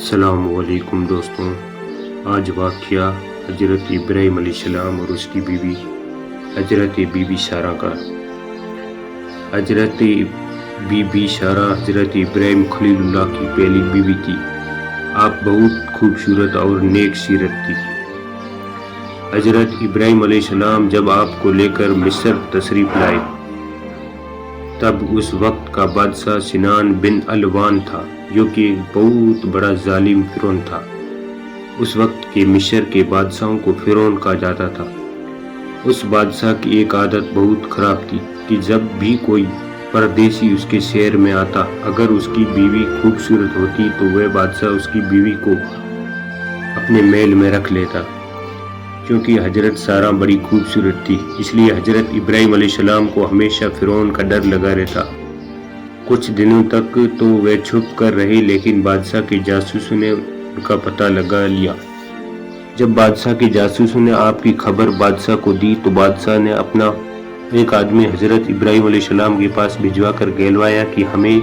السلام علیکم دوستوں، آج واقعہ حضرت ابراہیم علیہ السلام اور اس کی بیوی حضرت بی بی سارہ کا۔ حضرت بی بی سارہ حضرت ابراہیم خلیل اللہ کی پہلی بیوی تھی۔ آپ بہت خوبصورت اور نیک سیرت تھی۔ حضرت ابراہیم علیہ السلام جب آپ کو لے کر مصر تشریف لائے تب اس وقت کا بادشاہ سنان بن الوان تھا، جو کہ ایک بہت بڑا ظالم فرعون تھا۔ اس وقت کے مصر کے بادشاہوں کو فرعون کہا جاتا تھا۔ اس بادشاہ کی ایک عادت بہت خراب تھی کہ جب بھی کوئی پردیسی اس کے شہر میں آتا، اگر اس کی بیوی خوبصورت ہوتی تو وہ بادشاہ اس کی بیوی کو اپنے محل میں رکھ لیتا۔ کیونکہ حضرت سارہ بڑی خوبصورت تھی، اس لیے حضرت ابراہیم علیہ السلام کو ہمیشہ فرعون کا ڈر لگا رہتا۔ کچھ دنوں تک تو وہ چھپ کر رہے، لیکن بادشاہ کے جاسوسوں نے ان کا پتہ لگا لیا۔ جب بادشاہ کے جاسوسوں نے آپ کی خبر بادشاہ کو دی تو بادشاہ نے اپنا ایک آدمی حضرت ابراہیم علیہ السلام کے پاس بھجوا کر کہلوایا کہ ہمیں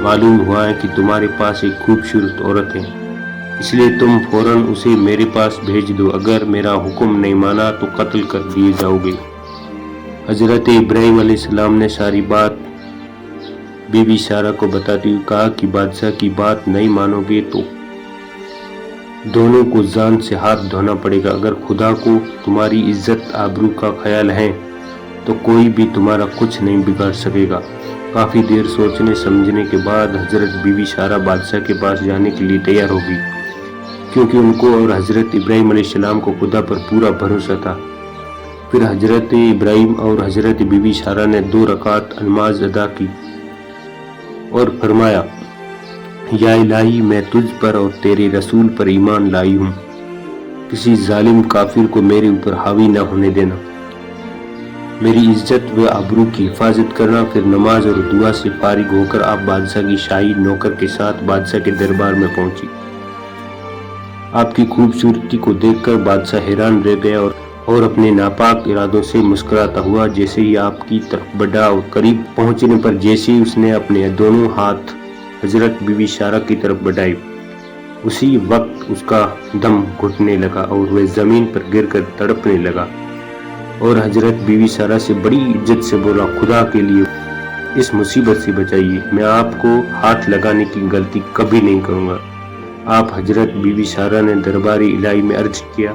معلوم ہوا ہے کہ تمہارے پاس ایک خوبصورت عورت ہے، اس لیے تم فوراً اسے میرے پاس بھیج دو، اگر میرا حکم نہیں مانا تو قتل کر دیے جاؤ گے۔ حضرت ابراہیم علیہ السلام نے ساری بات بی بی سارہ کو بتاتے ہوئے کہا کہ بادشاہ کی بات نہیں مانو گے تو دونوں کو جان سے ہاتھ دھونا پڑے گا۔ اگر خدا کو تمہاری عزت آبرو کا خیال ہے تو کوئی بھی تمہارا کچھ نہیں بگاڑ سکے گا۔ کافی دیر سوچنے سمجھنے کے بعد حضرت بی بی سارہ بادشاہ کے پاس جانے کے لیے تیار ہو گئی، کیونکہ ان کو اور حضرت ابراہیم علیہ السلام کو خدا پر پورا بھروسہ تھا۔ پھر حضرت ابراہیم اور حضرت بی بی سارہ نے 2 رکعت نماز ادا کی اور فرمایا، یا الہی، میں تجھ پر اور تیرے رسول پر ایمان لائی ہوں، کسی ظالم کافر کو میرے اوپر حاوی نہ ہونے دینا، میری عزت و آبرو کی حفاظت کرنا۔ پھر نماز اور دعا سے فارغ ہو کر آپ بادشاہ کی شاہی نوکر کے ساتھ بادشاہ کے دربار میں پہنچی۔ آپ کی خوبصورتی کو دیکھ کر بادشاہ حیران رہ گیا اور اپنے ناپاک ارادوں سے مسکراتا ہوا جیسے ہی آپ کی طرف بڑھا اور قریب پہنچنے پر جیسے ہی اس نے اپنے دونوں ہاتھ حضرت بی بی سارہ کی طرف بڑھائے، اسی وقت اس کا دم گھٹنے لگا اور وہ زمین پر گر کر تڑپنے لگا، اور حضرت بی بی سارہ سے بڑی عزت سے بولا، خدا کے لیے اس مصیبت سے بچائیے، میں آپ کو ہاتھ لگانے کی غلطی کبھی نہیں کروں گا۔ آپ حضرت بی بی سارہ نے درباری الہی میں عرض کیا،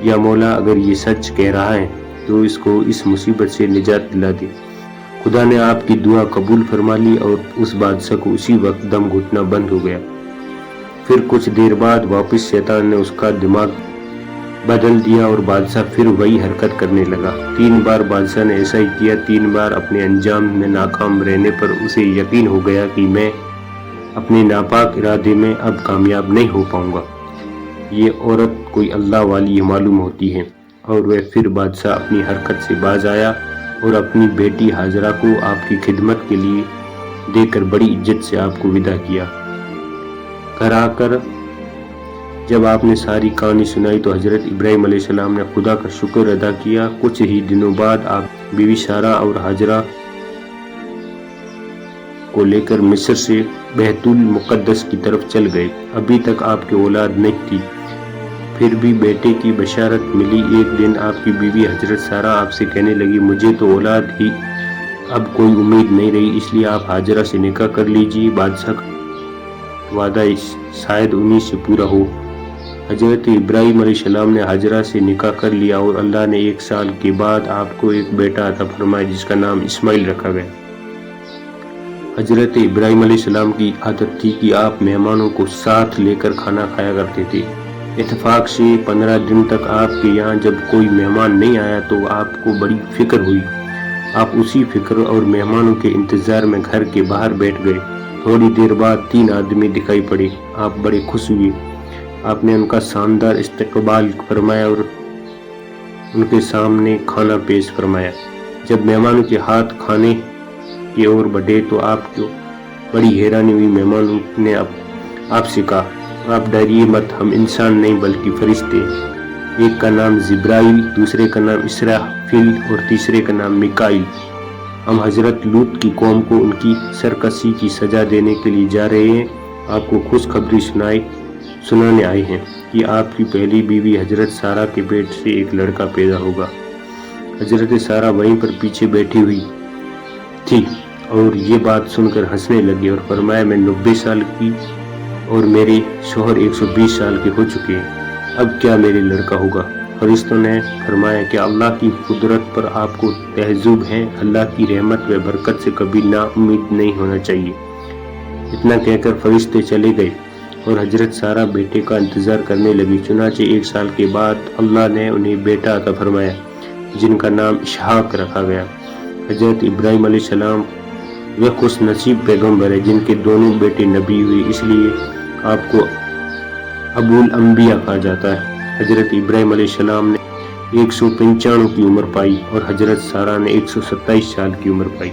یا مولا، اگر یہ سچ کہہ رہا ہے تو اس کو اس مصیبت سے نجات دلا دے۔ خدا نے آپ کی دعا قبول فرما لی اور اس بادشاہ کو اسی وقت دم گھٹنا بند ہو گیا۔ پھر کچھ دیر بعد واپس شیطان نے اس کا دماغ بدل دیا اور بادشاہ پھر وہی حرکت کرنے لگا۔ 3 بار بادشاہ نے ایسا ہی کیا۔ 3 بار اپنے انجام میں ناکام رہنے پر اسے یقین ہو گیا کہ میں اپنے ناپاک ارادے میں اب کامیاب نہیں ہو پاؤں گا، یہ عورت کوئی اللہ والی معلوم ہوتی ہے، اور وہ پھر بادشاہ اپنی حرکت سے باز آیا اور اپنی بیٹی ہاجرہ کو آپ کی خدمت کے لیے دے کر بڑی عزت سے آپ کو وداع کیا۔ گھر آ کر جب آپ نے ساری کہانی سنائی تو حضرت ابراہیم علیہ السلام نے خدا کا شکر ادا کیا۔ کچھ ہی دنوں بعد آپ بی بی سارہ اور ہاجرہ کو لے کر مصر سے بیت المقدس کی طرف چل گئے۔ ابھی تک آپ کی اولاد نہیں تھی، پھر بھی بیٹے کی بشارت ملی۔ ایک دن آپ کی بیوی حضرت سارہ آپ سے کہنے لگی، مجھے تو اولاد ہی اب کوئی امید نہیں رہی، اس لیے آپ ہاجرہ سے نکاح کر لیجیے، بادشاہ کا وعدہ شاید انہی سے پورا ہو۔ حضرت ابراہیم علیہ السلام نے ہاجرہ سے نکاح کر لیا اور اللہ نے 1 سال کے بعد آپ کو ایک بیٹا عطا فرمایا جس کا نام اسماعیل رکھا گیا۔ حضرت ابراہیم علیہ السلام کی عادت تھی کہ آپ مہمانوں کو ساتھ لے کر کھانا کھایا کرتے تھے۔ اتفاق سے 15 دن تک آپ کے یہاں جب کوئی مہمان نہیں آیا تو آپ کو بڑی فکر ہوئی۔ آپ اسی فکر اور مہمانوں کے انتظار میں گھر کے باہر بیٹھ گئے۔ تھوڑی دیر بعد 3 آدمی دکھائی پڑے۔ آپ بڑے خوش ہوئے۔ آپ نے ان کا شاندار استقبال فرمایا اور ان کے سامنے کھانا پیش فرمایا۔ جب مہمانوں کے ہاتھ کھانے کی اور بڑھے تو آپ کو بڑی حیرانی ہوئی۔ مہمانوں نے آپ سے کہا، آپ ڈریے مت، ہم انسان نہیں بلکہ فرشتے ہیں۔ ایک کا نام جبرائیل، دوسرے کا نام اسرافیل اور تیسرے کا نام میکائیل۔ ہم حضرت لوط کی قوم کو ان کی سرکشی کی سزا دینے کے لیے جا رہے ہیں۔ آپ کو خوشخبری سنائے سنانے آئے ہیں کہ آپ کی پہلی بیوی حضرت سارہ کے پیٹ سے ایک لڑکا پیدا ہوگا۔ حضرت سارہ وہیں پر پیچھے بیٹھی ہوئی تھی اور یہ بات سن کر ہنسنے لگی اور فرمایا میں 90 سال کی اور میرے شوہر 120 سال کے ہو چکے ہیں، اب کیا میرے لڑکا ہوگا؟ فرشتوں نے فرمایا کہ اللہ کی قدرت پر آپ کو تعجب ہے، اللہ کی رحمت و برکت سے کبھی نا امید نہیں ہونا چاہیے۔ اتنا کہہ کر فرشتے چلے گئے اور حضرت سارہ بیٹے کا انتظار کرنے لگی۔ چنانچہ 1 سال کے بعد اللہ نے انہیں بیٹا عطا فرمایا جن کا نام اسحاق رکھا گیا۔ حضرت ابراہیم علیہ السلام وہ خوش نصیب پیغمبر ہے جن کے دونوں بیٹے نبی ہوئے، اس لیے آپ کو ابو الانبیاء کہا جاتا ہے۔ حضرت ابراہیم علیہ السلام نے 195 کی عمر پائی اور حضرت سارہ نے 127 سال کی عمر پائی۔